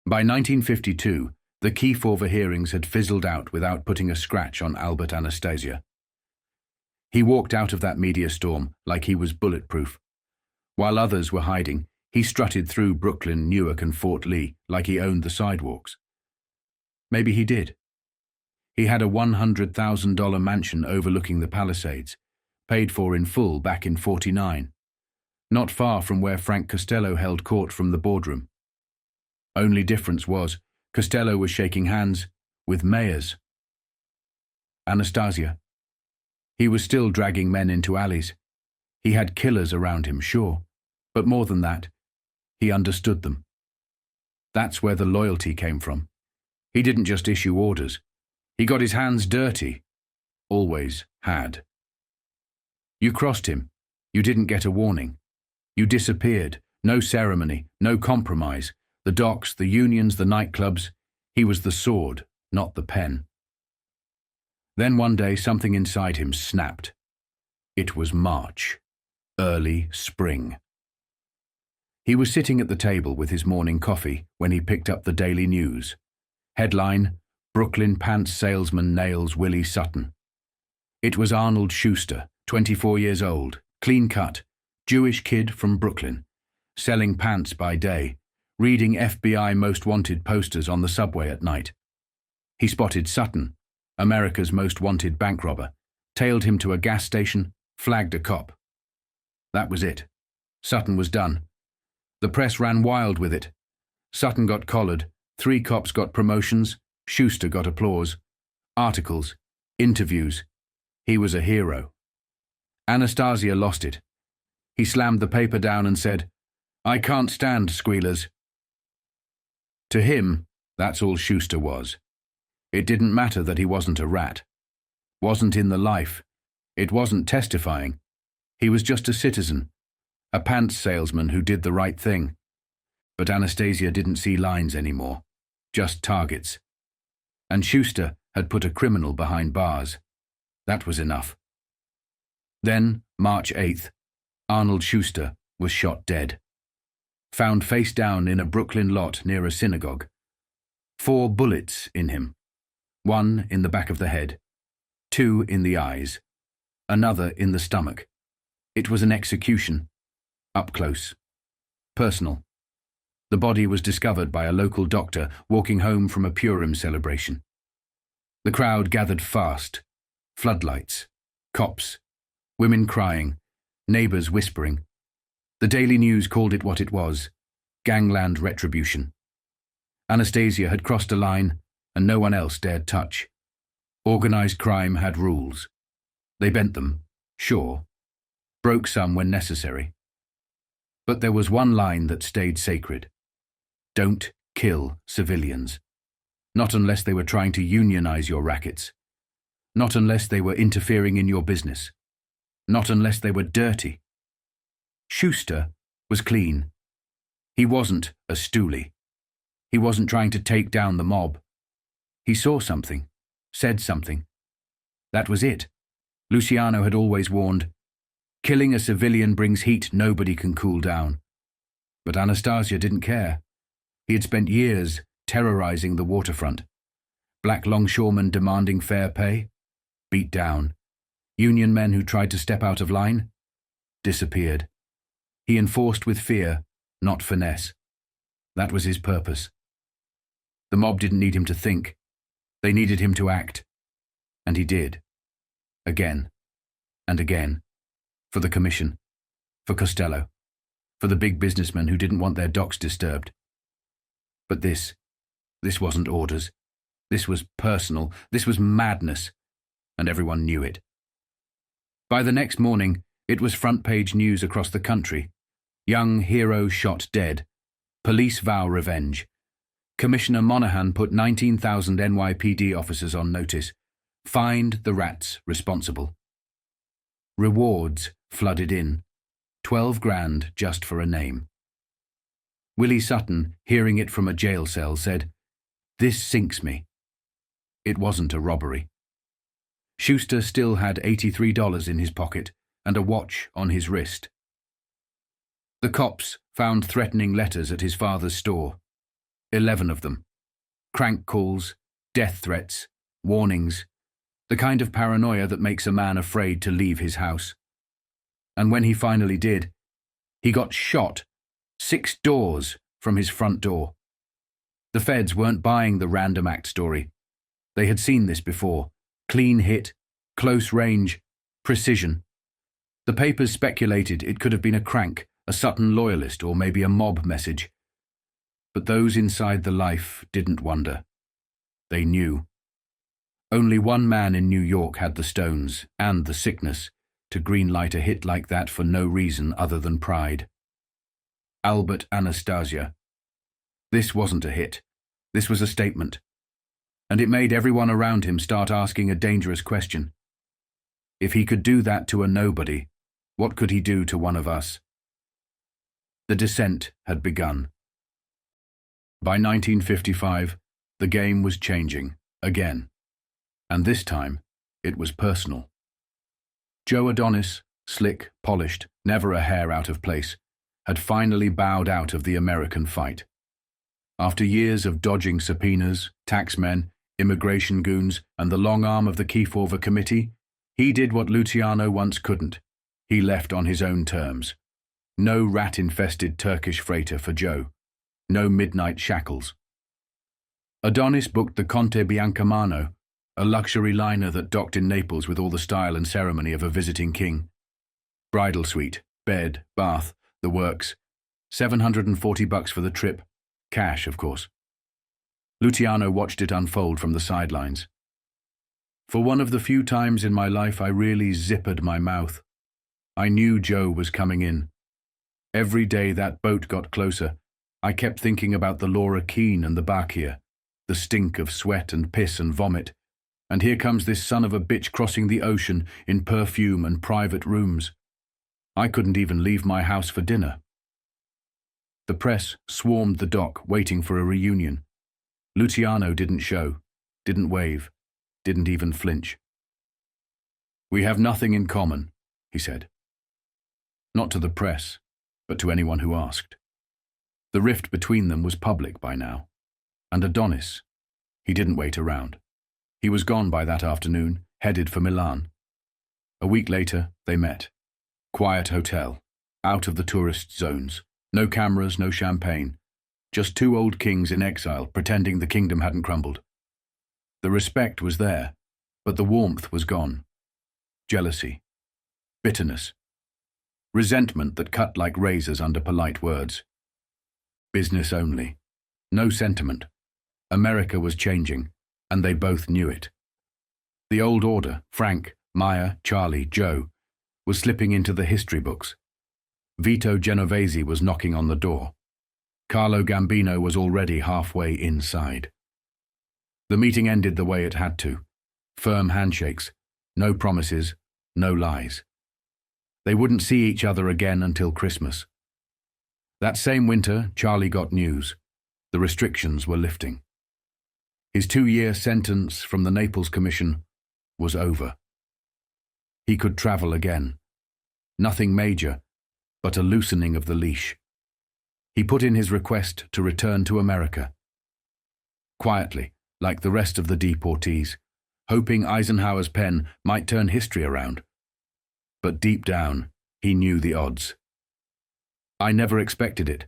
By 1952, the key for the hearings had fizzled out without putting a scratch on Albert Anastasia. He walked out of that media storm like he was bulletproof. While others were hiding, he strutted through Brooklyn, Newark, and Fort Lee like he owned the sidewalks. Maybe he did. He had a $100,000 mansion overlooking the Palisades, paid for in full back in '49, not far from where Frank Costello held court from the boardroom. Only difference was, Costello was shaking hands with mayors. Anastasia. He was still dragging men into alleys. He had killers around him, sure, but more than that, he understood them. That's where the loyalty came from. He didn't just issue orders. He got his hands dirty. Always had. You crossed him. You didn't get a warning. You disappeared. No ceremony, no compromise. The docks, the unions, the nightclubs. He was the sword, not the pen. Then one day something inside him snapped. It was March. Early spring. He was sitting at the table with his morning coffee when he picked up the Daily News. Headline, Brooklyn pants salesman nails Willie Sutton. It was Arnold Schuster, 24 years old, clean-cut, Jewish kid from Brooklyn, selling pants by day, reading FBI Most Wanted posters on the subway at night. He spotted Sutton, America's most wanted bank robber, tailed him to a gas station, flagged a cop. That was it. Sutton was done. The press ran wild with it. Sutton got collared, 3 cops got promotions, Schuster got applause, articles, interviews. He was a hero. Anastasia lost it. He slammed the paper down and said, "I can't stand squealers." To him, that's all Schuster was. It didn't matter that he wasn't a rat. Wasn't in the life. It wasn't testifying. He was just a citizen, a pants salesman who did the right thing. But Anastasia didn't see lines anymore, just targets. And Schuster had put a criminal behind bars. That was enough. Then, March 8th, Arnold Schuster was shot dead. Found face down in a Brooklyn lot near a synagogue. 4 bullets in him. 1 in the back of the head, 2 in the eyes, another in the stomach. It was an execution. Up close. Personal. The body was discovered by a local doctor walking home from a Purim celebration. The crowd gathered fast. Floodlights. Cops. Women crying. Neighbors whispering. The Daily News called it what it was. Gangland retribution. Anastasia had crossed a line, and no one else dared touch. Organized crime had rules. They bent them, sure. Broke some when necessary. But there was one line that stayed sacred. Don't kill civilians. Not unless they were trying to unionize your rackets. Not unless they were interfering in your business. Not unless they were dirty. Schuster was clean. He wasn't a stoolie. He wasn't trying to take down the mob. He saw something, said something. That was it. Luciano had always warned, killing a civilian brings heat nobody can cool down. But Anastasia didn't care. He had spent years terrorizing the waterfront. Black longshoremen demanding fair pay, beat down. Union men who tried to step out of line, disappeared. He enforced with fear, not finesse. That was his purpose. The mob didn't need him to think. They needed him to act. And he did. Again. And again. For the commission. For Costello. For the big businessmen who didn't want their docks disturbed. But this wasn't orders. This was personal. This was madness. And everyone knew it. By the next morning, it was front-page news across the country. Young hero shot dead. Police vow revenge. Commissioner Monahan put 19,000 NYPD officers on notice. Fined the rats responsible. Rewards flooded in. 12 grand just for a name. Willie Sutton, hearing it from a jail cell, said, "This sinks me." It wasn't a robbery. Schuster still had $83 in his pocket and a watch on his wrist. The cops found threatening letters at his father's store. 11 of them. Crank calls, death threats, warnings, the kind of paranoia that makes a man afraid to leave his house. And when he finally did, he got shot 6 doors from his front door. The feds weren't buying the random act story. They had seen this before. Clean hit, close range, precision. The papers speculated it could have been a crank, a Sutton loyalist, or maybe a mob message. But those inside the life didn't wonder. They knew. Only one man in New York had the stones and the sickness to greenlight a hit like that for no reason other than pride. Albert Anastasia. This wasn't a hit. This was a statement. And it made everyone around him start asking a dangerous question. If he could do that to a nobody, what could he do to one of us? The descent had begun. By 1955, the game was changing, again. And this time, it was personal. Joe Adonis, slick, polished, never a hair out of place, had finally bowed out of the American fight. After years of dodging subpoenas, taxmen, immigration goons, and the long arm of the Kefauver Committee, he did what Luciano once couldn't. He left on his own terms. No rat-infested Turkish freighter for Joe. No midnight shackles. Adonis booked the Conte Biancamano, a luxury liner that docked in Naples with all the style and ceremony of a visiting king. Bridal suite, bed, bath, the works. $740 for the trip. Cash, of course. Luciano watched it unfold from the sidelines. For one of the few times in my life I really zippered my mouth. I knew Joe was coming in. Every day that boat got closer, I kept thinking about the Laura Keane and the Bakir, the stink of sweat and piss and vomit. And here comes this son of a bitch crossing the ocean in perfume and private rooms. I couldn't even leave my house for dinner. The press swarmed the dock, waiting for a reunion. Luciano didn't show, didn't wave, didn't even flinch. "We have nothing in common," he said. Not to the press, but to anyone who asked. The rift between them was public by now. And Adonis, he didn't wait around. He was gone by that afternoon, headed for Milan. A week later, they met. Quiet hotel, out of the tourist zones. No cameras, no champagne. Just 2 old kings in exile, pretending the kingdom hadn't crumbled. The respect was there, but the warmth was gone. Jealousy. Bitterness. Resentment that cut like razors under polite words. Business only. No sentiment. America was changing, and they both knew it. The old order, Frank, Maya, Charlie, Joe, was slipping into the history books. Vito Genovese was knocking on the door. Carlo Gambino was already halfway inside. The meeting ended the way it had to. Firm handshakes, no promises, no lies. They wouldn't see each other again until Christmas. That same winter, Charlie got news. The restrictions were lifting. His 2-year sentence from the Naples Commission was over. He could travel again. Nothing major, but a loosening of the leash. He put in his request to return to America. Quietly, like the rest of the deportees, hoping Eisenhower's pen might turn history around. But deep down, he knew the odds. I never expected it.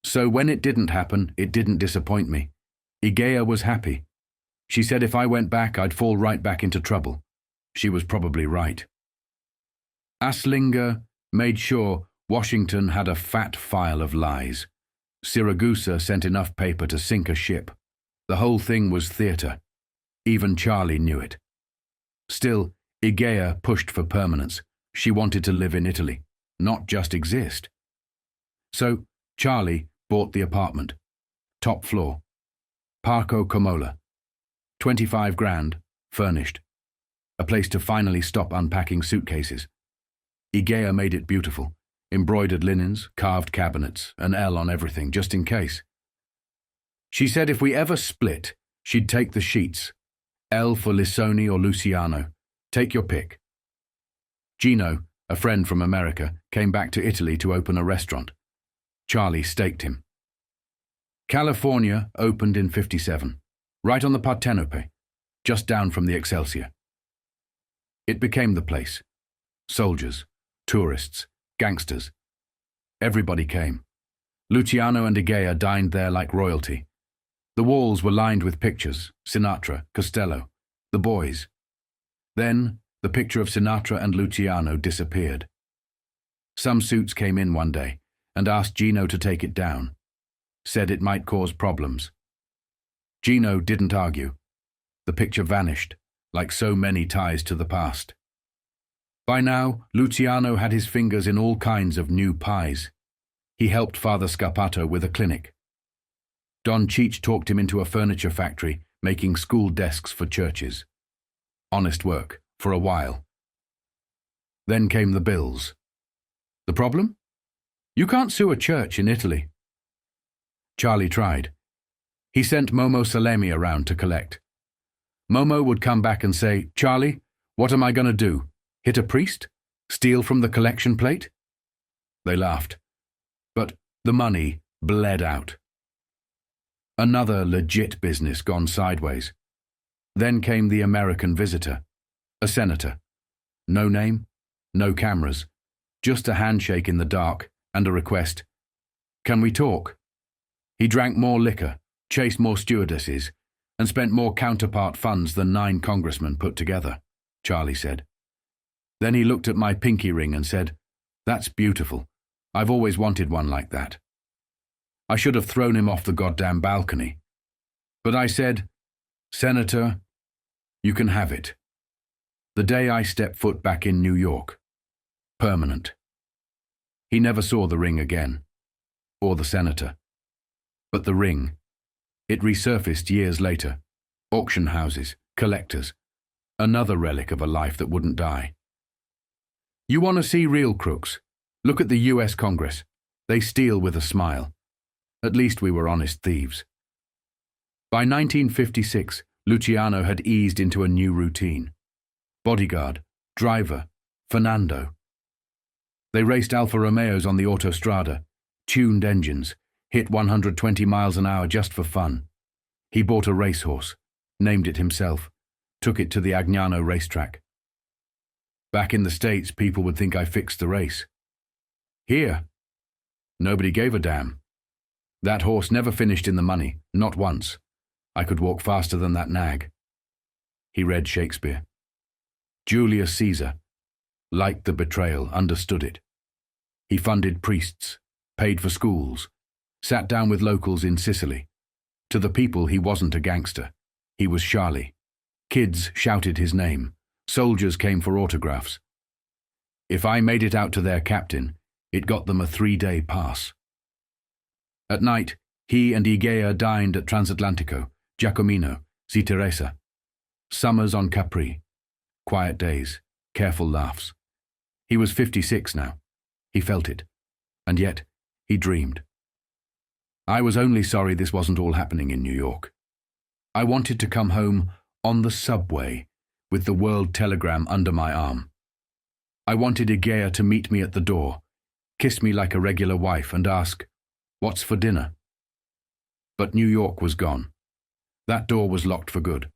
So when it didn't happen, it didn't disappoint me. Igea was happy. She said if I went back, I'd fall right back into trouble. She was probably right. Aslinger made sure Washington had a fat file of lies. Siragusa sent enough paper to sink a ship. The whole thing was theater. Even Charlie knew it. Still, Igea pushed for permanence. She wanted to live in Italy, not just exist. So, Charlie bought the apartment. Top floor. Parco Comola. 25 grand, furnished. A place to finally stop unpacking suitcases. Igea made it beautiful. Embroidered linens, carved cabinets, an L on everything, just in case. She said if we ever split, she'd take the sheets. L for Lissoni or Luciano. Take your pick. Gino, a friend from America, came back to Italy to open a restaurant. Charlie staked him. California opened in 57, right on the Partenope, just down from the Excelsior. It became the place. Soldiers, tourists, gangsters. Everybody came. Luciano and Igea dined there like royalty. The walls were lined with pictures, Sinatra, Costello, the boys. Then, the picture of Sinatra and Luciano disappeared. Some suits came in one day and asked Gino to take it down. Said it might cause problems. Gino didn't argue. The picture vanished, like so many ties to the past. By now, Luciano had his fingers in all kinds of new pies. He helped Father Scarpato with a clinic. Don Cheech talked him into a furniture factory making school desks for churches. Honest work, for a while. Then came the bills. The problem? You can't sue a church in Italy. Charlie tried. He sent Momo Salemi around to collect. Momo would come back and say, "Charlie, what am I going to do? Hit a priest? Steal from the collection plate?" They laughed. But the money bled out. Another legit business gone sideways. Then came the American visitor, a senator. No name, no cameras, just a handshake in the dark and a request. "Can we talk?" He drank more liquor, chased more stewardesses, and spent more counterpart funds than 9 congressmen put together, Charlie said. Then he looked at my pinky ring and said, "That's beautiful. I've always wanted one like that." I should have thrown him off the goddamn balcony. But I said, "Senator, you can have it." The day I stepped foot back in New York. Permanent. He never saw the ring again. Or the senator. But the ring. It resurfaced years later. Auction houses, collectors. Another relic of a life that wouldn't die. You want to see real crooks? Look at the US Congress. They steal with a smile. At least we were honest thieves. By 1956, Luciano had eased into a new routine. Bodyguard, driver, Fernando. They raced Alfa Romeos on the Autostrada, tuned engines, hit 120 miles an hour just for fun. He bought a racehorse, named it himself, took it to the Agnano racetrack. Back in the States, people would think I fixed the race. Here, nobody gave a damn. That horse never finished in the money, not once. I could walk faster than that nag. He read Shakespeare. Julius Caesar liked the betrayal, understood it. He funded priests, paid for schools, sat down with locals in Sicily. To the people, he wasn't a gangster. He was Charlie. Kids shouted his name. Soldiers came for autographs. If I made it out to their captain, it got them a 3-day pass. At night, he and Igea dined at Transatlantico, Giacomino, Zia Teresa. Summers on Capri. Quiet days, careful laughs. He was 56 now. He felt it. And yet, he dreamed. I was only sorry this wasn't all happening in New York. I wanted to come home on the subway with the World Telegram under my arm. I wanted Igea to meet me at the door, kiss me like a regular wife and ask, "What's for dinner?" But New York was gone. That door was locked for good.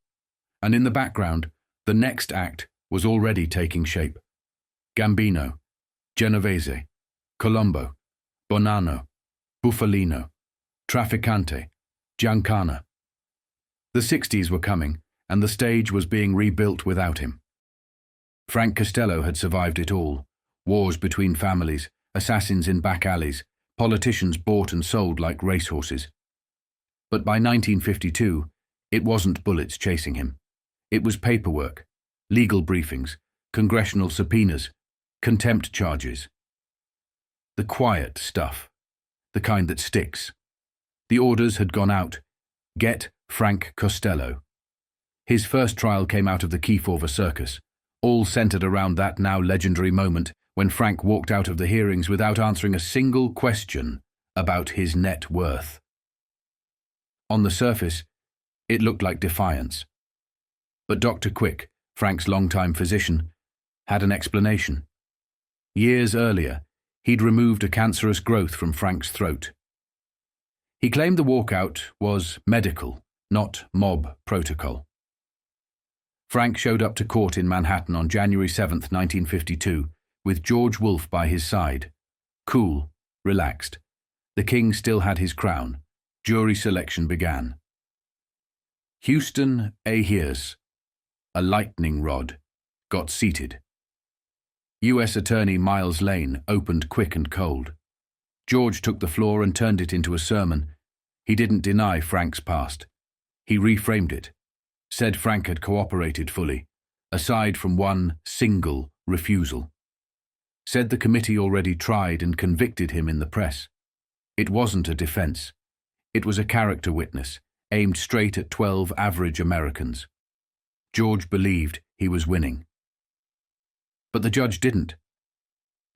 And in the background, the next act was already taking shape. Gambino, Genovese, Colombo, Bonanno, Buffalino, Trafficante, Giancana. The 60s were coming, and the stage was being rebuilt without him. Frank Costello had survived it all. Wars between families, assassins in back alleys, politicians bought and sold like racehorses. But by 1952, it wasn't bullets chasing him. It was paperwork, legal briefings, congressional subpoenas, contempt charges. The quiet stuff, the kind that sticks. The orders had gone out. Get Frank Costello. His first trial came out of the Kiefover circus, all centered around that now legendary moment when Frank walked out of the hearings without answering a single question about his net worth. On the surface, it looked like defiance. But Dr. Quick, Frank's longtime physician, had an explanation. Years earlier, he'd removed a cancerous growth from Frank's throat. He claimed the walkout was medical, not mob protocol. Frank showed up to court in Manhattan on January 7, 1952, with George Wolfe by his side. Cool, relaxed. The king still had his crown. Jury selection began. Houston A. Hears, a lightning rod, got seated. U.S. Attorney Miles Lane opened quick and cold. George took the floor and turned it into a sermon. He didn't deny Frank's past. He reframed it. Said Frank had cooperated fully, aside from one single refusal. Said the committee already tried and convicted him in the press. It wasn't a defense. It was a character witness, aimed straight at 12 average Americans. George believed he was winning. But the judge didn't.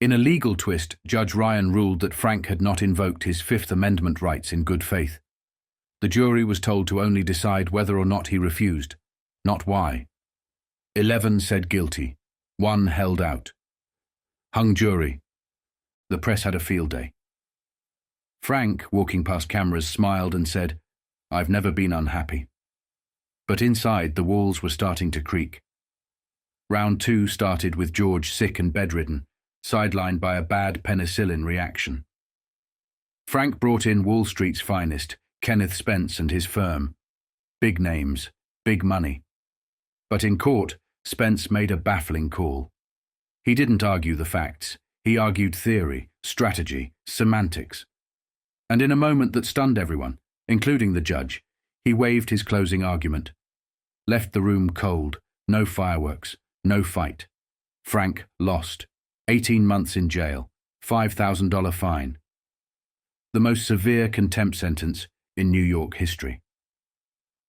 In a legal twist, Judge Ryan ruled that Frank had not invoked his Fifth Amendment rights in good faith. The jury was told to only decide whether or not he refused, not why. 11 said guilty. 1 held out. Hung jury. The press had a field day. Frank, walking past cameras, smiled and said, "I've never been unhappy." But inside, the walls were starting to creak. Round 2 started with George sick and bedridden, sidelined by a bad penicillin reaction. Frank brought in Wall Street's finest, Kenneth Spence and his firm. Big names, big money. But in court, Spence made a baffling call. He didn't argue the facts. He argued theory, strategy, semantics. And in a moment that stunned everyone, including the judge, he waved his closing argument. Left the room cold, no fireworks, no fight. Frank lost. 18 months in jail, $5,000 fine. The most severe contempt sentence in New York history.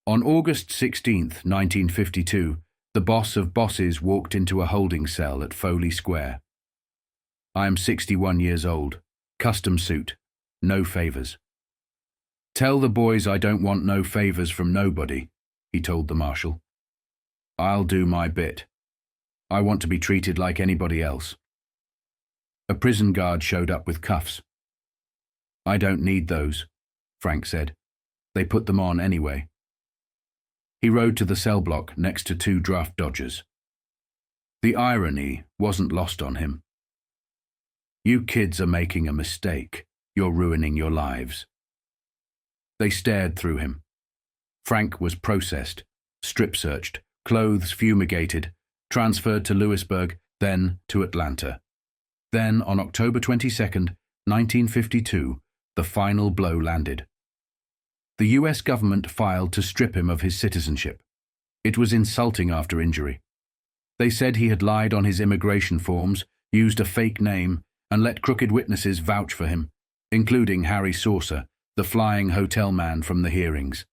On August 16, 1952, the boss of bosses walked into a holding cell at Foley Square. "I am 61 years old, custom suit, no favors." "Tell the boys I don't want no favors from nobody," he told the marshal. "I'll do my bit. I want to be treated like anybody else." A prison guard showed up with cuffs. "I don't need those," Frank said. "They put them on anyway." He rode to the cell block next to 2 draft dodgers. The irony wasn't lost on him. "You kids are making a mistake. You're ruining your lives." They stared through him. Frank was processed, strip-searched, clothes fumigated, transferred to Lewisburg, then to Atlanta. Then, on October 22, 1952, the final blow landed. The U.S. government filed to strip him of his citizenship. It was insulting after injury. They said he had lied on his immigration forms, used a fake name, and let crooked witnesses vouch for him, including Harry Saucer, the flying hotel man from the hearings.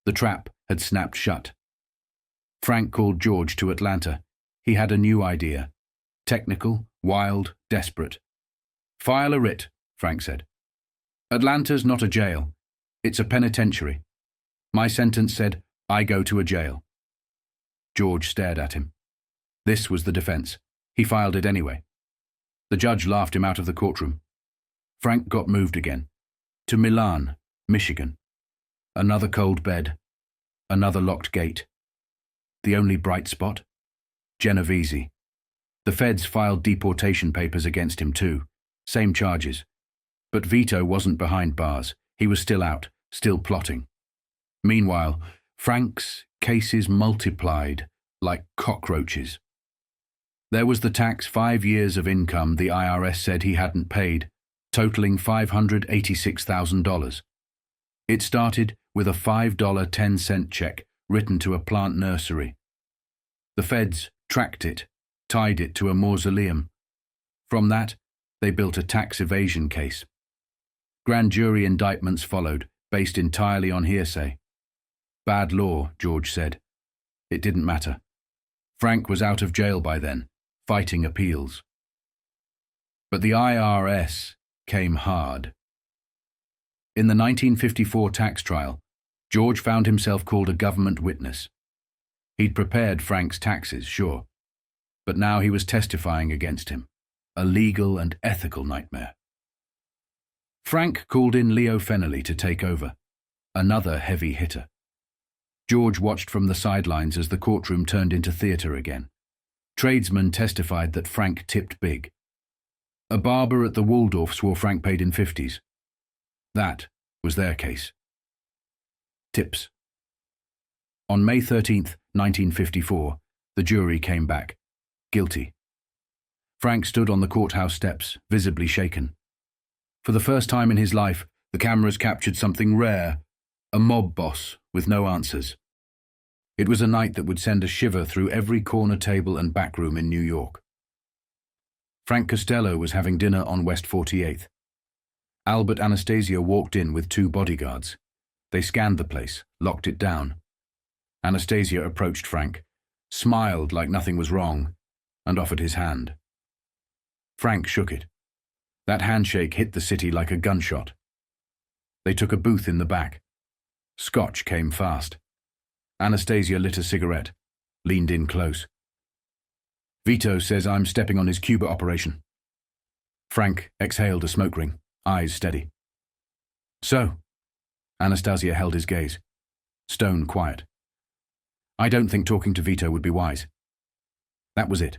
The trap had snapped shut. Frank called George to Atlanta. He had a new idea. Technical, wild, desperate. "File a writ," Frank said. "Atlanta's not a jail. It's a penitentiary. My sentence said, I go to a jail." George stared at him. This was the defense. He filed it anyway. The judge laughed him out of the courtroom. Frank got moved again. To Milan, Michigan. Another cold bed. Another locked gate. The only bright spot? Genovese. The feds filed deportation papers against him too. Same charges. But Vito wasn't behind bars. He was still out, still plotting. Meanwhile, Frank's cases multiplied like cockroaches. There was the tax 5 years of income the IRS said he hadn't paid, totaling $586,000. It started with a $5.10 check written to a plant nursery. The feds tracked it, tied it to a mausoleum. From that, they built a tax evasion case. Grand jury indictments followed, based entirely on hearsay. Bad law, George said. It didn't matter. Frank was out of jail by then, fighting appeals. But the IRS came hard. In the 1954 tax trial, George found himself called a government witness. He'd prepared Frank's taxes, sure, but now he was testifying against him, a legal and ethical nightmare. Frank called in Leo Fennelly to take over, another heavy hitter. George watched from the sidelines as the courtroom turned into theatre again. Tradesmen testified that Frank tipped big. A barber at the Waldorf swore Frank paid in 50s. That was their case. Tips. On May 13th, 1954, the jury came back. Guilty. Frank stood on the courthouse steps, visibly shaken. For the first time in his life, the cameras captured something rare, a mob boss with no answers. It was a night that would send a shiver through every corner table and back room in New York. Frank Costello was having dinner on West 48th. Albert Anastasia walked in with 2 bodyguards. They scanned the place, locked it down. Anastasia approached Frank, smiled like nothing was wrong, and offered his hand. Frank shook it. That handshake hit the city like a gunshot. They took a booth in the back. Scotch came fast. Anastasia lit a cigarette, leaned in close. Vito says I'm stepping on his Cuba operation. Frank exhaled a smoke ring, eyes steady. So? Anastasia held his gaze, stone quiet. I don't think talking to Vito would be wise. That was it.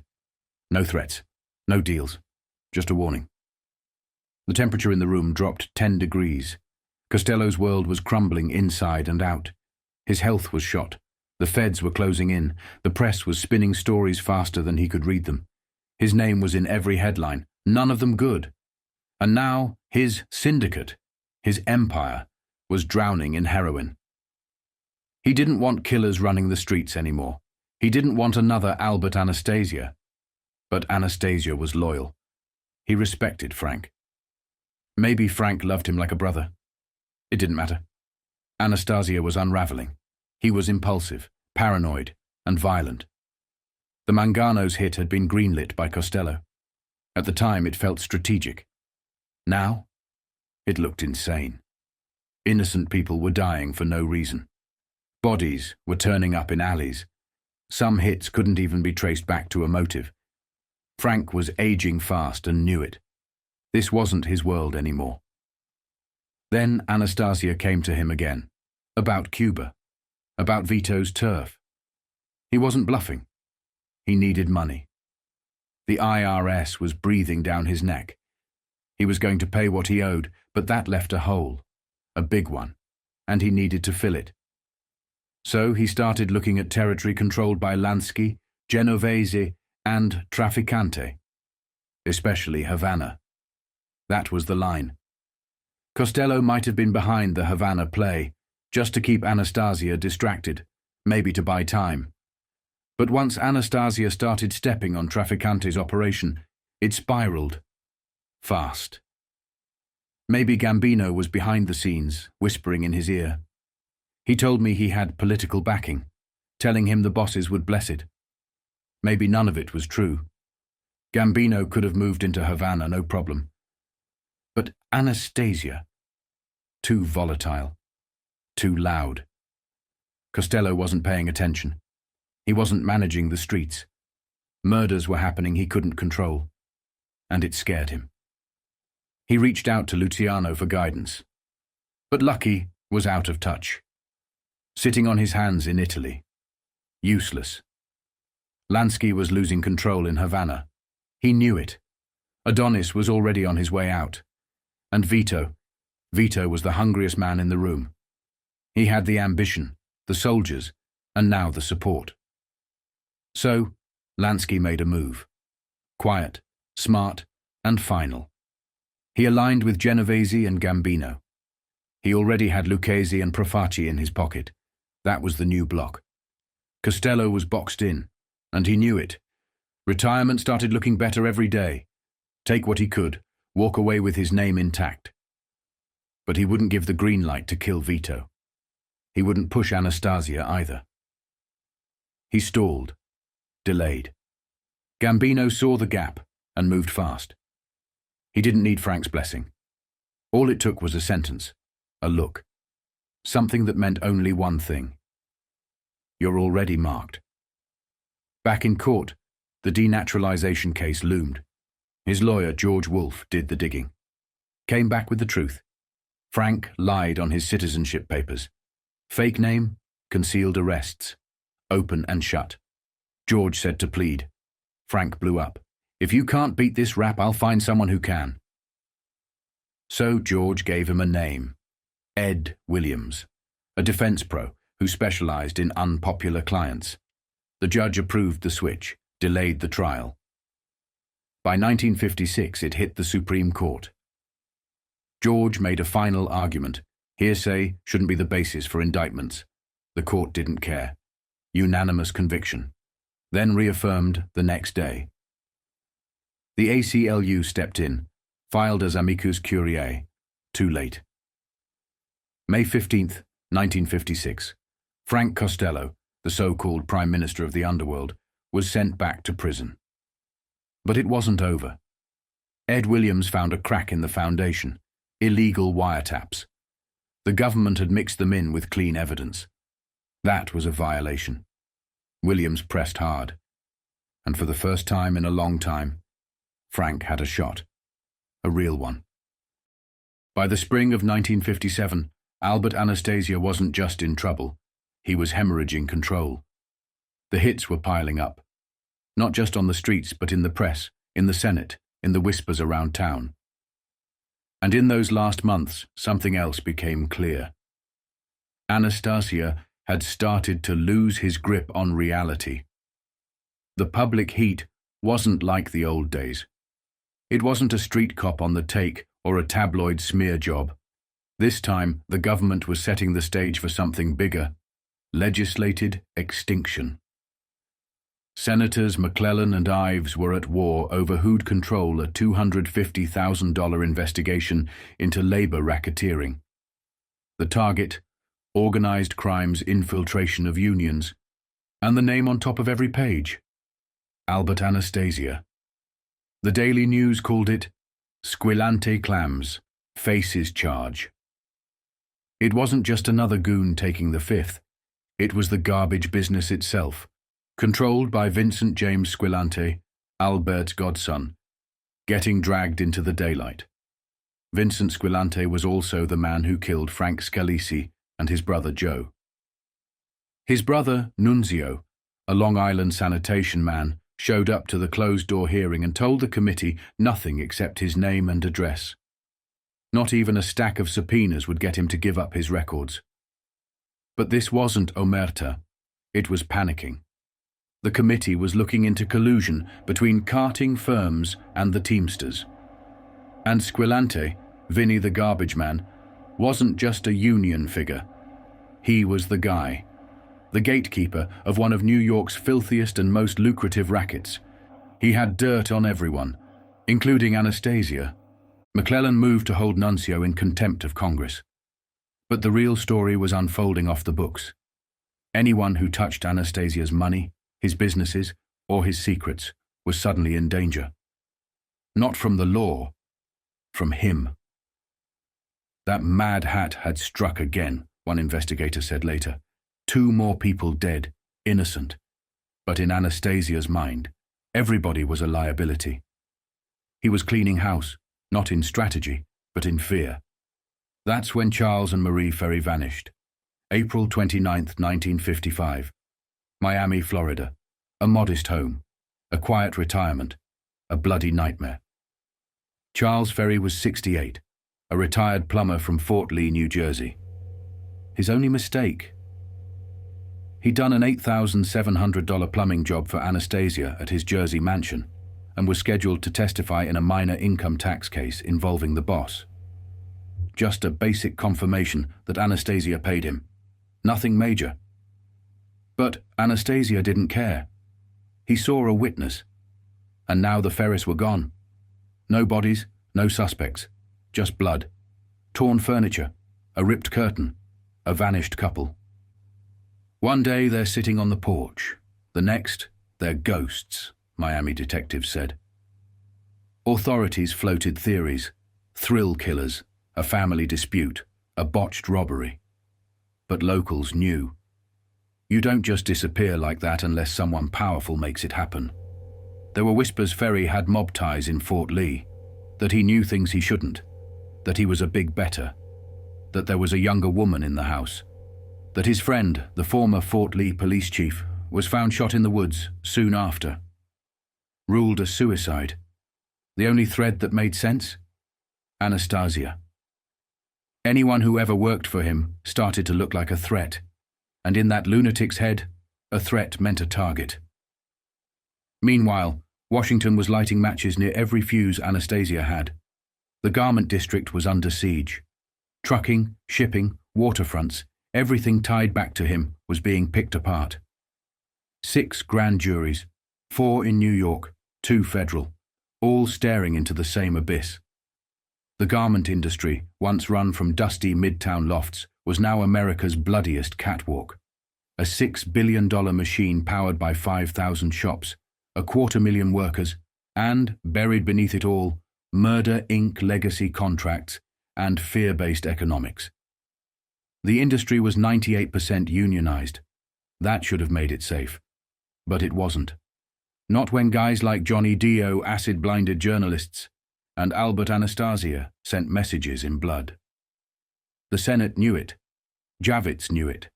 No threats, no deals, just a warning. The temperature in the room dropped 10 degrees. Costello's world was crumbling inside and out. His health was shot. The feds were closing in. The press was spinning stories faster than he could read them. His name was in every headline, none of them good. And now his syndicate, his empire, was drowning in heroin. He didn't want killers running the streets anymore. He didn't want another Albert Anastasia. But Anastasia was loyal. He respected Frank. Maybe Frank loved him like a brother. It didn't matter. Anastasia was unraveling. He was impulsive, paranoid, and violent. The Mangano's hit had been greenlit by Costello. At the time, it felt strategic. Now, it looked insane. Innocent people were dying for no reason. Bodies were turning up in alleys. Some hits couldn't even be traced back to a motive. Frank was aging fast and knew it. This wasn't his world anymore. Then Anastasia came to him again, about Cuba, about Vito's turf. He wasn't bluffing. He needed money. The IRS was breathing down his neck. He was going to pay what he owed, but that left a hole, a big one, and he needed to fill it. So he started looking at territory controlled by Lansky, Genovese, and Trafficante, especially Havana. That was the line. Costello might have been behind the Havana play, just to keep Anastasia distracted, maybe to buy time. But once Anastasia started stepping on Trafficante's operation, it spiraled. Fast. Maybe Gambino was behind the scenes, whispering in his ear. He told me he had political backing, telling him the bosses would bless it. Maybe none of it was true. Gambino could have moved into Havana, no problem. But Anastasia, too volatile, too loud. Costello wasn't paying attention. He wasn't managing the streets. Murders were happening he couldn't control, and it scared him. He reached out to Luciano for guidance. But Lucky was out of touch. Sitting on his hands in Italy. Useless. Lansky was losing control in Havana. He knew it. Adonis was already on his way out. And Vito was the hungriest man in the room. He had the ambition, the soldiers, and now the support. So, Lansky made a move. Quiet, smart, and final. He aligned with Genovese and Gambino. He already had Lucchese and Profaci in his pocket. That was the new block. Costello was boxed in, and he knew it. Retirement started looking better every day. Take what he could, walk away with his name intact. But he wouldn't give the green light to kill Vito. He wouldn't push Anastasia either. He stalled, delayed. Gambino saw the gap and moved fast. He didn't need Frank's blessing. All it took was a sentence, a look. Something that meant only one thing. You're already marked. Back in court, the denaturalization case loomed. His lawyer, George Wolfe, did the digging. came back with the truth. Frank lied on his citizenship papers. Fake name, concealed arrests. Open and shut. George said to plead. Frank blew up. If you can't beat this rap, I'll find someone who can. So George gave him a name. Ed Williams, a defense pro who specialized in unpopular clients. The judge approved the switch, delayed the trial. By 1956, it hit the Supreme Court. George made a final argument. Hearsay shouldn't be the basis for indictments. The court didn't care. Unanimous conviction. Then reaffirmed the next day. The ACLU stepped in, filed as amicus curiae. Too late. May 15th, 1956. Frank Costello, the so-called Prime Minister of the underworld, was sent back to prison. But it wasn't over. Ed Williams found a crack in the foundation. Illegal wiretaps. The government had mixed them in with clean evidence. That was a violation. Williams pressed hard. And for the first time in a long time, Frank had a shot. A real one. By the spring of 1957, Albert Anastasia wasn't just in trouble. He was hemorrhaging control. The hits were piling up. Not just on the streets, but in the press, in the Senate, in the whispers around town. And in those last months, something else became clear. Anastasia had started to lose his grip on reality. The public heat wasn't like the old days. It wasn't a street cop on the take or a tabloid smear job. This time, the government was setting the stage for something bigger. Legislated extinction. Senators McClellan and Ives were at war over who'd control a $250,000 investigation into labor racketeering. The target, organized crime's infiltration of unions, and the name on top of every page, Albert Anastasia. The Daily News called it Squillante Clams, Faces Charge. It wasn't just another goon taking the fifth. It was the garbage business itself, controlled by Vincent James Squillante, Albert's godson, getting dragged into the daylight. Vincent Squillante was also the man who killed Frank Scalice and his brother Joe. His brother, Nunzio, a Long Island sanitation man, showed up to the closed-door hearing and told the committee nothing except his name and address. Not even a stack of subpoenas would get him to give up his records. But this wasn't omerta. It was panicking. The committee was looking into collusion between carting firms and the Teamsters. And Squillante, Vinny the garbage man, wasn't just a union figure. He was the guy. The gatekeeper of one of New York's filthiest and most lucrative rackets. He had dirt on everyone, including Anastasia. McClellan moved to hold Nunzio in contempt of Congress. But the real story was unfolding off the books. Anyone who touched Anastasia's money, his businesses, or his secrets was suddenly in danger. Not from the law, from him. That mad hat had struck again, one investigator said later. 2 more people dead, innocent. But in Anastasia's mind, everybody was a liability. He was cleaning house, not in strategy, but in fear. That's when Charles and Marie Ferry vanished. April 29, 1955. Miami, Florida. A modest home. A quiet retirement. A bloody nightmare. Charles Ferry was 68, a retired plumber from Fort Lee, New Jersey. His only mistake? He'd done an $8,700 plumbing job for Anastasia at his Jersey mansion and was scheduled to testify in a minor income tax case involving the boss. Just a basic confirmation that Anastasia paid him. Nothing major. But Anastasia didn't care. He saw a witness. And now the Ferris were gone. No bodies, no suspects. Just blood. Torn furniture. A ripped curtain. A vanished couple. One day they're sitting on the porch. The next, they're ghosts, Miami detectives said. Authorities floated theories. Thrill killers. A family dispute. A botched robbery. But locals knew. You don't just disappear like that unless someone powerful makes it happen. There were whispers Ferry had mob ties in Fort Lee, that he knew things he shouldn't. that he was a big better, that there was a younger woman in the house, that his friend, the former Fort Lee police chief, was found shot in the woods soon after. Ruled a suicide. The only thread that made sense? Anastasia. Anyone who ever worked for him started to look like a threat, and in that lunatic's head, a threat meant a target. Meanwhile, Washington was lighting matches near every fuse Anastasia had. The garment district was under siege. Trucking, shipping, waterfronts, everything tied back to him was being picked apart. 6 grand juries, 4 in New York, 2 federal, all staring into the same abyss. The garment industry, once run from dusty midtown lofts, was now America's bloodiest catwalk. A $6 billion machine powered by 5,000 shops, 250,000 workers, and, buried beneath it all, Murder, Inc. legacy contracts and fear-based economics. The industry was 98% unionized. That should have made it safe. But it wasn't. Not when guys like Johnny Dio acid-blinded journalists and Albert Anastasia sent messages in blood. The Senate knew it. Javits knew it.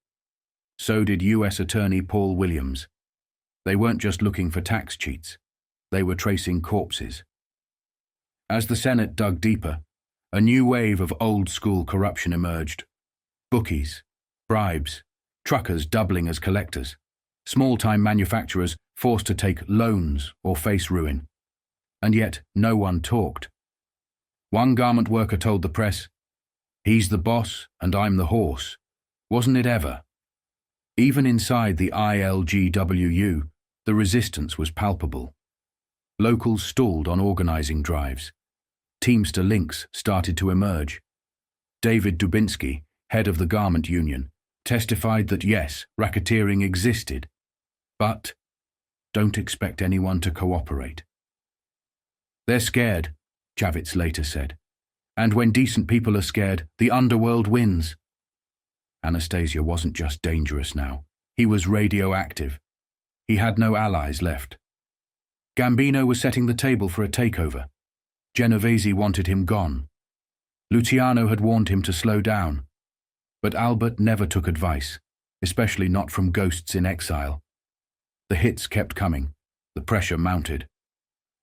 So did U.S. Attorney Paul Williams. They weren't just looking for tax cheats. They were tracing corpses. As the Senate dug deeper, a new wave of old-school corruption emerged. Bookies, bribes, truckers doubling as collectors, small-time manufacturers forced to take loans or face ruin. And yet no one talked. One garment worker told the press, "He's the boss and I'm the horse. Wasn't it ever?" Even inside the ILGWU, the resistance was palpable. Locals stalled on organizing drives. Teamster links started to emerge. David Dubinsky, head of the garment union, testified that yes, racketeering existed, but don't expect anyone to cooperate. "They're scared," Javits later said. "And when decent people are scared, the underworld wins." Anastasia wasn't just dangerous now. He was radioactive. He had no allies left. Gambino was setting the table for a takeover. Genovese wanted him gone. Luciano had warned him to slow down. But Albert never took advice, especially not from ghosts in exile. The hits kept coming. The pressure mounted.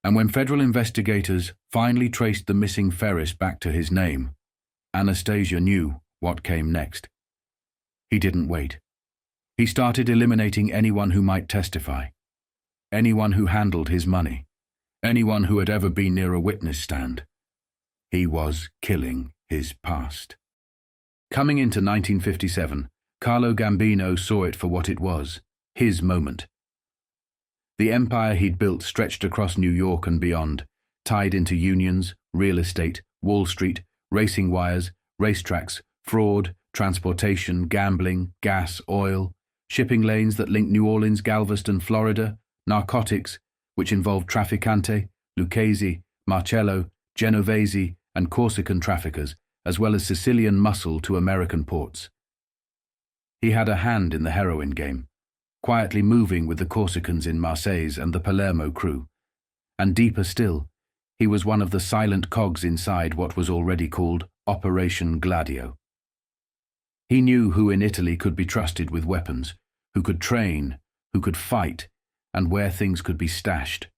And when federal investigators finally traced the missing Ferris back to his name, Anastasia knew what came next. He didn't wait. He started eliminating anyone who might testify, anyone who handled his money, anyone who had ever been near a witness stand. He was killing his past. Coming into 1957, Carlo Gambino saw it for what it was, his moment. The empire he'd built stretched across New York and beyond, tied into unions, real estate, Wall Street, racing wires, racetracks, fraud, transportation, gambling, gas, oil, shipping lanes that linked New Orleans, Galveston, Florida, narcotics, which involved trafficante, Lucchese, Marcello, Genovese, and Corsican traffickers, as well as Sicilian muscle to American ports. He had a hand in the heroin game, quietly moving with the Corsicans in Marseilles and the Palermo crew. And deeper still, he was one of the silent cogs inside what was already called Operation Gladio. He knew who in Italy could be trusted with weapons, who could train, who could fight, and where things could be stashed.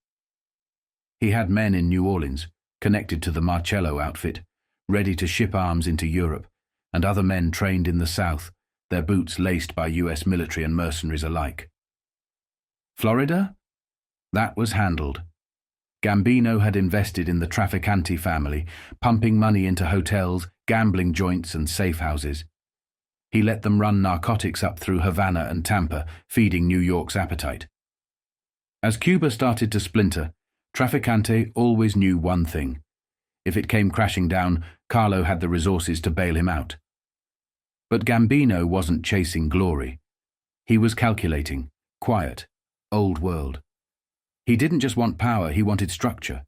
He had men in New Orleans, connected to the Marcello outfit, ready to ship arms into Europe, and other men trained in the South, their boots laced by U.S. military and mercenaries alike. Florida? That was handled. Gambino had invested in the Trafficante family, pumping money into hotels, gambling joints, and safe houses. He let them run narcotics up through Havana and Tampa, feeding New York's appetite. As Cuba started to splinter, Trafficante always knew one thing. If it came crashing down, Carlo had the resources to bail him out. But Gambino wasn't chasing glory. He was calculating, quiet, old world. He didn't just want power, he wanted structure.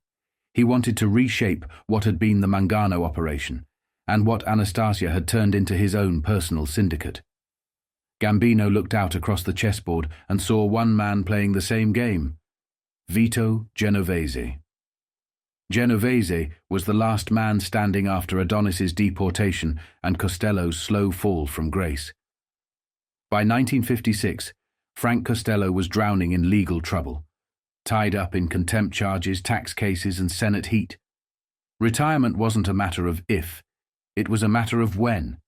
He wanted to reshape what had been the Mangano operation, and what Anastasia had turned into his own personal syndicate. Gambino looked out across the chessboard and saw one man playing the same game, Vito Genovese. Genovese was the last man standing after Adonis's deportation and Costello's slow fall from grace. By 1956, Frank Costello was drowning in legal trouble, tied up in contempt charges, tax cases, and Senate heat. Retirement wasn't a matter of if, it was a matter of when.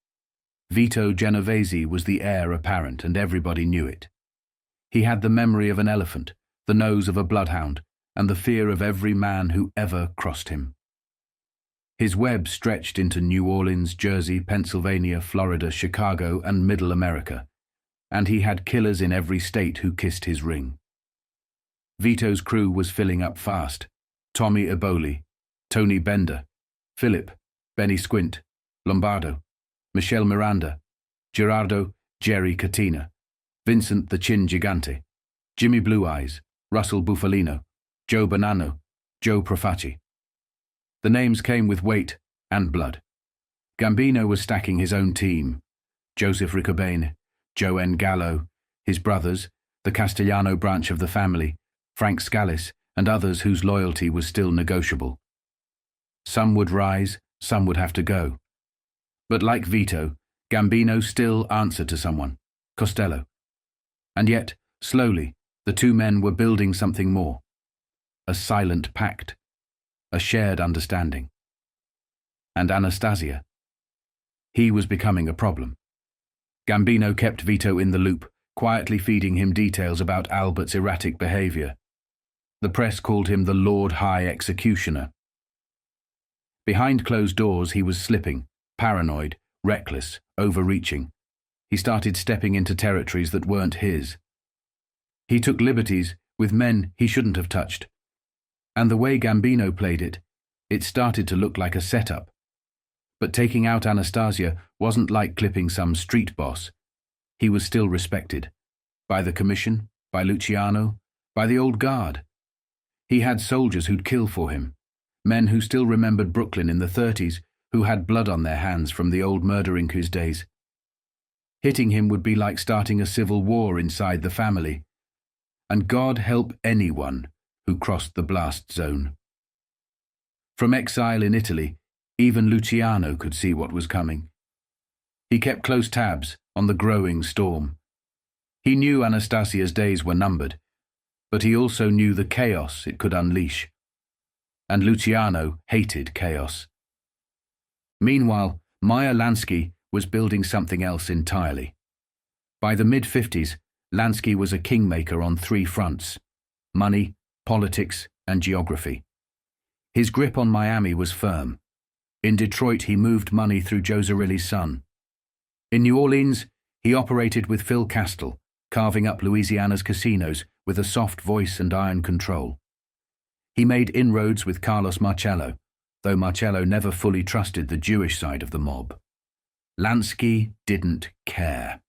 Vito Genovese was the heir apparent, and everybody knew it. He had the memory of an elephant, the nose of a bloodhound, and the fear of every man who ever crossed him. His web stretched into New Orleans, Jersey, Pennsylvania, Florida, Chicago, and Middle America, and he had killers in every state who kissed his ring. Vito's crew was filling up fast. Tommy Eboli, Tony Bender, Philip, Benny Squint, Lombardo, Michel Miranda, Gerardo, Jerry Catina, Vincent the Chin Gigante, Jimmy Blue Eyes, Russell Bufalino, Joe Bonanno, Joe Profaci. The names came with weight and blood. Gambino was stacking his own team. Joseph Ricobain, Joe N. Gallo, his brothers, the Castellano branch of the family, Frank Scalice, and others whose loyalty was still negotiable. Some would rise, some would have to go. But like Vito, Gambino still answered to someone, Costello. And yet, slowly, the two men were building something more. A silent pact, a shared understanding. And Anastasia. He was becoming a problem. Gambino kept Vito in the loop, quietly feeding him details about Albert's erratic behavior. The press called him the Lord High Executioner. Behind closed doors he was slipping, paranoid, reckless, overreaching. He started stepping into territories that weren't his. He took liberties with men he shouldn't have touched. And the way Gambino played it, it started to look like a setup. But taking out Anastasia wasn't like clipping some street boss. He was still respected. By the commission, by Luciano, by the old guard. He had soldiers who'd kill for him. Men who still remembered Brooklyn in the 30s, who had blood on their hands from the old murder incus days. Hitting him would be like starting a civil war inside the family. And God help anyone who crossed the blast zone. From exile in Italy, even Luciano could see what was coming. He kept close tabs on the growing storm. He knew Anastasia's days were numbered, but he also knew the chaos it could unleash. And Luciano hated chaos. Meanwhile, Meyer Lansky was building something else entirely. By the mid-50s, Lansky was a kingmaker on three fronts: money, politics, and geography. His grip on Miami was firm. In Detroit, he moved money through Joe Zerilli's son. In New Orleans, he operated with Phil Castile, carving up Louisiana's casinos with a soft voice and iron control. He made inroads with Carlos Marcello, though Marcello never fully trusted the Jewish side of the mob. Lansky didn't care.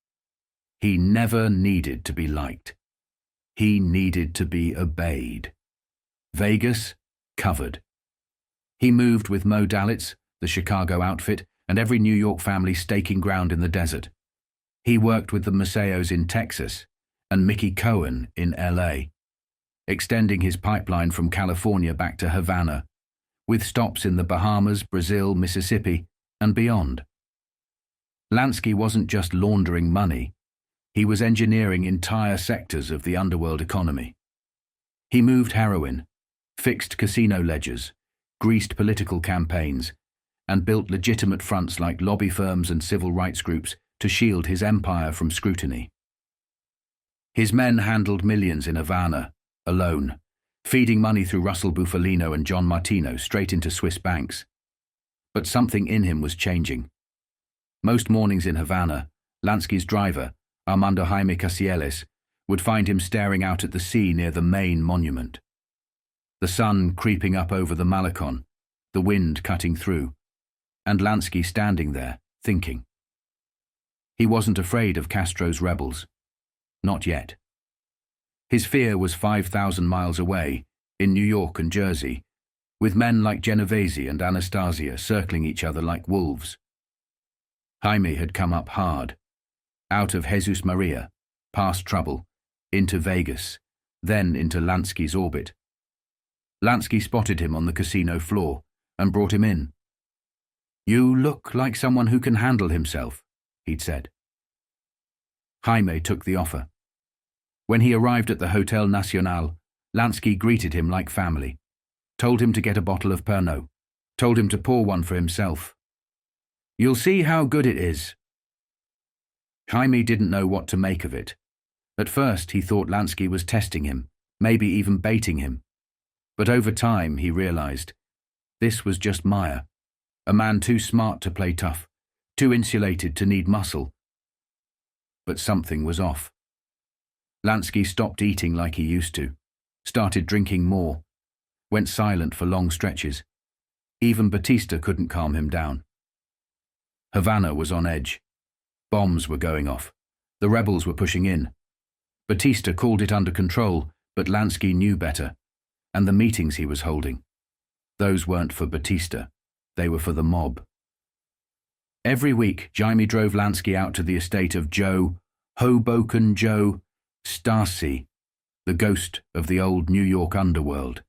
He never needed to be liked. He needed to be obeyed. Vegas, covered. He moved with Mo Dalitz, the Chicago outfit, and every New York family staking ground in the desert. He worked with the Maceos in Texas and Mickey Cohen in LA, extending his pipeline from California back to Havana, with stops in the Bahamas, Brazil, Mississippi, and beyond. Lansky wasn't just laundering money. He was engineering entire sectors of the underworld economy. He moved heroin, fixed casino ledgers, greased political campaigns, and built legitimate fronts like lobby firms and civil rights groups to shield his empire from scrutiny. His men handled millions in Havana, alone, feeding money through Russell Bufalino and John Martino straight into Swiss banks. But something in him was changing. Most mornings in Havana, Lansky's driver, Armando Jaime Casieles, would find him staring out at the sea near the main monument. The sun creeping up over the Malecon, the wind cutting through, and Lansky standing there, thinking. He wasn't afraid of Castro's rebels. Not yet. His fear was 5,000 miles away, in New York and Jersey, with men like Genovese and Anastasia circling each other like wolves. Jaime had come up hard, out of Jesus Maria, past trouble, into Vegas, then into Lansky's orbit. Lansky spotted him on the casino floor and brought him in. "You look like someone who can handle himself," he'd said. Jaime took the offer. When he arrived at the Hotel Nacional, Lansky greeted him like family, told him to get a bottle of Pernod, told him to pour one for himself. "You'll see how good it is." Jaime didn't know what to make of it. At first he thought Lansky was testing him, maybe even baiting him. But over time he realized this was just Maya, a man too smart to play tough, too insulated to need muscle. But something was off. Lansky stopped eating like he used to, started drinking more, went silent for long stretches. Even Batista couldn't calm him down. Havana was on edge. Bombs were going off. The rebels were pushing in. Batista called it under control, but Lansky knew better. And the meetings he was holding, those weren't for Batista. They were for the mob. Every week, Jaime drove Lansky out to the estate of Joe, Hoboken Joe Stasi, the ghost of the old New York underworld.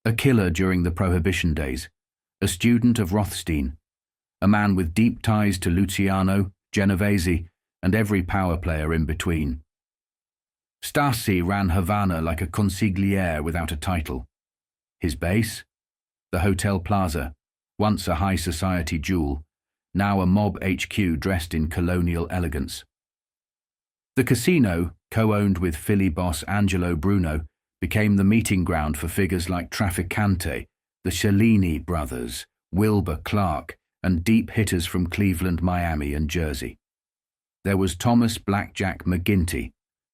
A killer during the Prohibition days, a student of Rothstein, a man with deep ties to Luciano, Genovese, and every power player in between. Stasi ran Havana like a consigliere without a title. His base? The Hotel Plaza, once a high society jewel, now a mob HQ dressed in colonial elegance. The casino, co-owned with Philly boss Angelo Bruno, became the meeting ground for figures like Trafficante, the Cellini brothers, Wilbur Clark, and deep hitters from Cleveland, Miami, and Jersey. There was Thomas Blackjack McGinty,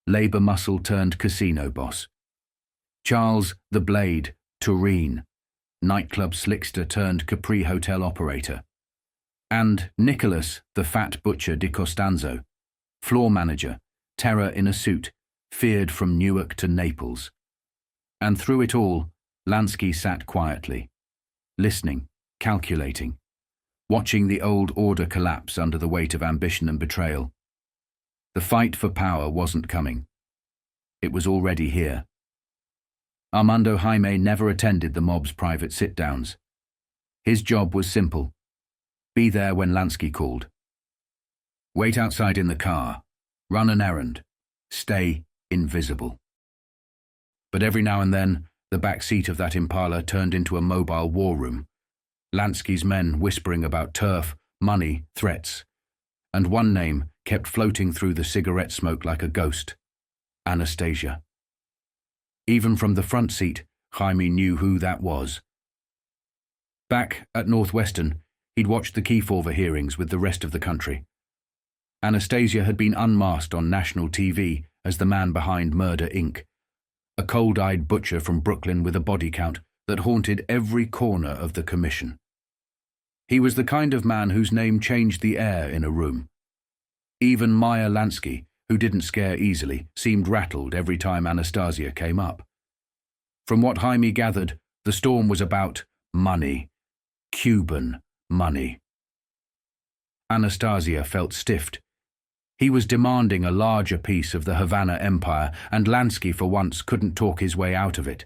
labor muscle turned casino boss. Charles the Blade Tureen, nightclub slickster turned Capri hotel operator. And Nicholas the Fat Butcher di Costanzo, floor manager, terror in a suit, feared from Newark to Naples. And through it all, Lansky sat quietly, listening, calculating, watching the old order collapse under the weight of ambition and betrayal. The fight for power wasn't coming. It was already here. Armando Jaime never attended the mob's private sit-downs. His job was simple. Be there when Lansky called. Wait outside in the car. Run an errand. Stay invisible. But every now and then, the back seat of that Impala turned into a mobile war room. Lansky's men whispering about turf, money, threats. And one name kept floating through the cigarette smoke like a ghost. Anastasia. Even from the front seat, Jaime knew who that was. Back at Northwestern, he'd watched the Kefauver hearings with the rest of the country. Anastasia had been unmasked on national TV as the man behind Murder, Inc., a cold-eyed butcher from Brooklyn with a body count that haunted every corner of the commission. He was the kind of man whose name changed the air in a room. Even Maya Lansky, who didn't scare easily, seemed rattled every time Anastasia came up. From what Jaime gathered, the storm was about money. Cuban money. Anastasia felt stiffed. He was demanding a larger piece of the Havana empire, and Lansky for once couldn't talk his way out of it.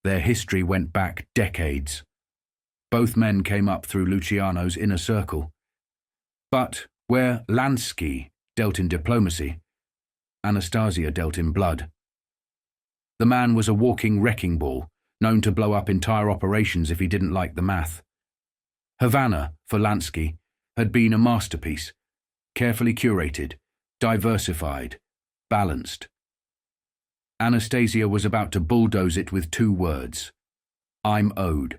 Their history went back decades. Both men came up through Luciano's inner circle. But where Lansky dealt in diplomacy, Anastasia dealt in blood. The man was a walking wrecking ball, known to blow up entire operations if he didn't like the math. Havana, for Lansky, had been a masterpiece, carefully curated, diversified, balanced. Anastasia was about to bulldoze it with 2 words. I'm owed.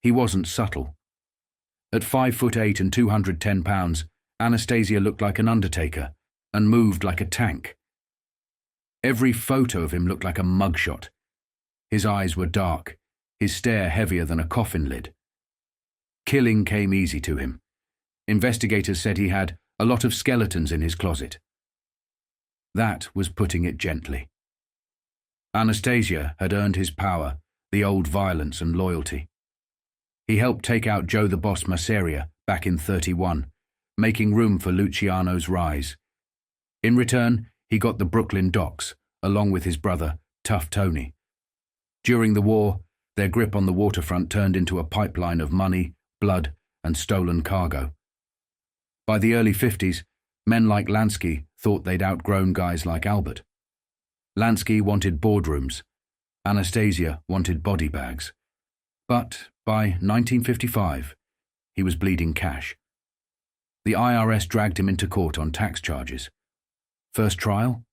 He wasn't subtle. At 5'8" and 210 pounds, Anastasia looked like an undertaker and moved like a tank. Every photo of him looked like a mugshot. His eyes were dark, his stare heavier than a coffin lid. Killing came easy to him. Investigators said he had a lot of skeletons in his closet. That was putting it gently. Anastasia had earned his power, the old violence and loyalty. He helped take out Joe the Boss Masseria back in '31, making room for Luciano's rise. In return, he got the Brooklyn docks, along with his brother, Tough Tony. During the war, their grip on the waterfront turned into a pipeline of money, blood, and stolen cargo. By the early 50s, men like Lansky thought they'd outgrown guys like Albert. Lansky wanted boardrooms. Anastasia wanted body bags. But by 1955, he was bleeding cash. The IRS dragged him into court on tax charges. First trial,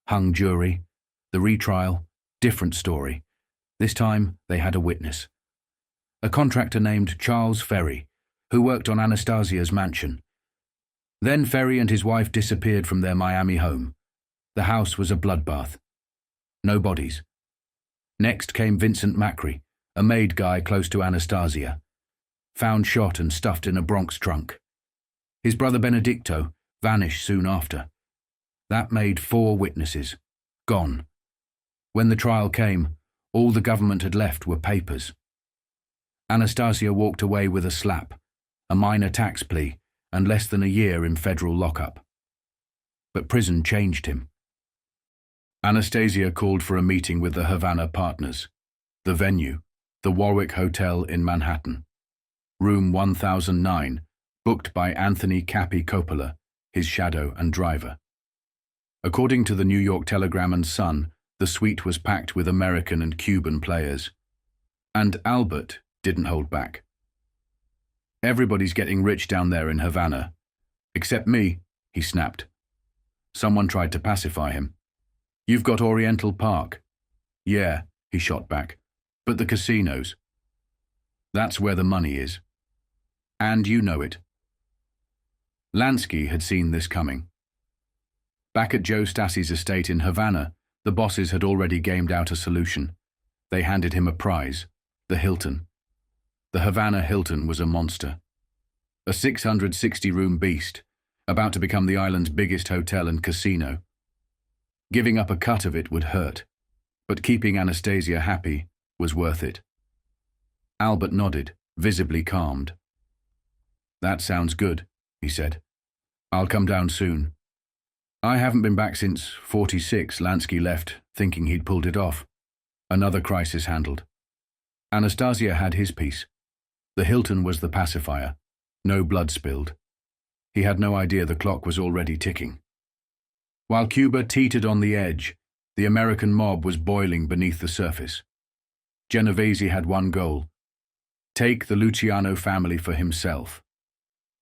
hung jury. The retrial, different story. This time, they had a witness. A contractor named Charles Ferry, who worked on Anastasia's mansion. Then Ferry and his wife disappeared from their Miami home. The house was a bloodbath. No bodies. Next came Vincent Macri, a maid guy close to Anastasia, found shot and stuffed in a Bronx trunk. His brother Benedicto vanished soon after. That made 4 witnesses. Gone. When the trial came, all the government had left were papers. Anastasia walked away with a slap, a minor tax plea, and less than a year in federal lockup. But prison changed him. Anastasia called for a meeting with the Havana partners. The venue, the Warwick Hotel in Manhattan. Room 1009, booked by Anthony Cappy Coppola, his shadow and driver. According to the New York Telegram and Sun, the suite was packed with American and Cuban players. And Albert didn't hold back. "Everybody's getting rich down there in Havana. Except me," he snapped. Someone tried to pacify him. "You've got Oriental Park." "Yeah," he shot back. "But the casinos. That's where the money is. And you know it." Lansky had seen this coming. Back at Joe Stassi's estate in Havana, the bosses had already gamed out a solution. They handed him a prize, the Hilton. The Havana Hilton was a monster. A 660-room beast, about to become the island's biggest hotel and casino. Giving up a cut of it would hurt, but keeping Anastasia happy was worth it. Albert nodded, visibly calmed. "That sounds good," he said. "I'll come down soon. I haven't been back since 46. Lansky left, thinking he'd pulled it off. Another crisis handled. Anastasia had his piece. The Hilton was the pacifier. No blood spilled. He had no idea the clock was already ticking. While Cuba teetered on the edge, the American mob was boiling beneath the surface. Genovese had one goal: take the Luciano family for himself.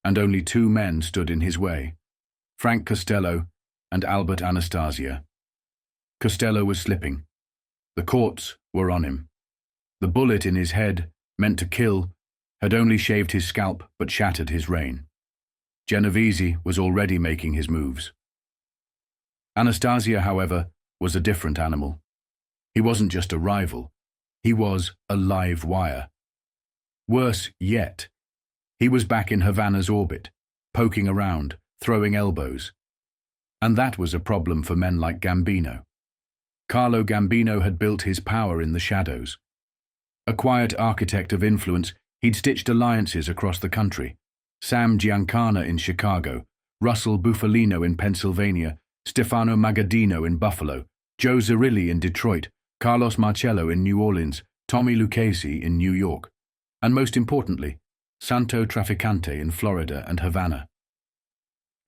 And only 2 men stood in his way: Frank Costello and Albert Anastasia. Costello was slipping. The courts were on him. The bullet in his head, meant to kill, had only shaved his scalp but shattered his reign. Genovese was already making his moves. Anastasia, however, was a different animal. He wasn't just a rival. He was a live wire. Worse yet, he was back in Havana's orbit, poking around, throwing elbows. And that was a problem for men like Gambino. Carlo Gambino had built his power in the shadows. A quiet architect of influence, he'd stitched alliances across the country. Sam Giancana in Chicago, Russell Bufalino in Pennsylvania, Stefano Magaddino in Buffalo, Joe Zerilli in Detroit, Carlos Marcello in New Orleans, Tommy Lucchese in New York, and most importantly, Santo Trafficante in Florida and Havana.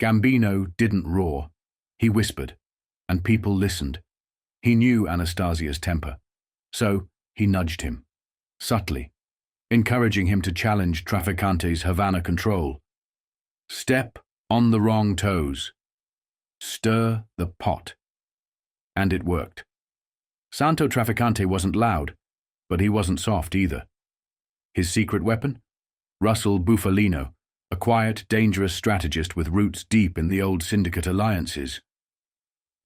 Gambino didn't roar. He whispered, and people listened. He knew Anastasia's temper, so he nudged him, subtly, encouraging him to challenge Trafficante's Havana control. Step on the wrong toes. Stir the pot. And it worked. Santo Trafficante wasn't loud, but he wasn't soft either. His secret weapon? Russell Bufalino, a quiet, dangerous strategist with roots deep in the old syndicate alliances.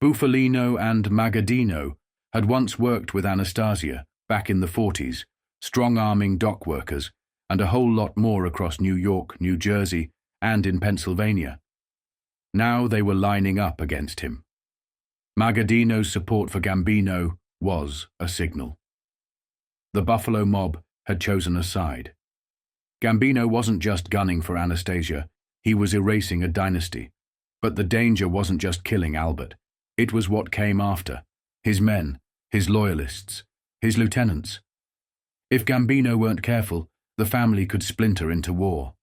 Bufalino and Magaddino had once worked with Anastasia back in the 40s, strong-arming dock workers, and a whole lot more across New York, New Jersey, and in Pennsylvania. Now they were lining up against him. Magaddino's support for Gambino was a signal. The Buffalo mob had chosen a side. Gambino wasn't just gunning for Anastasia, he was erasing a dynasty. But the danger wasn't just killing Albert. It was what came after: his men, his loyalists, his lieutenants. If Gambino weren't careful, the family could splinter into war.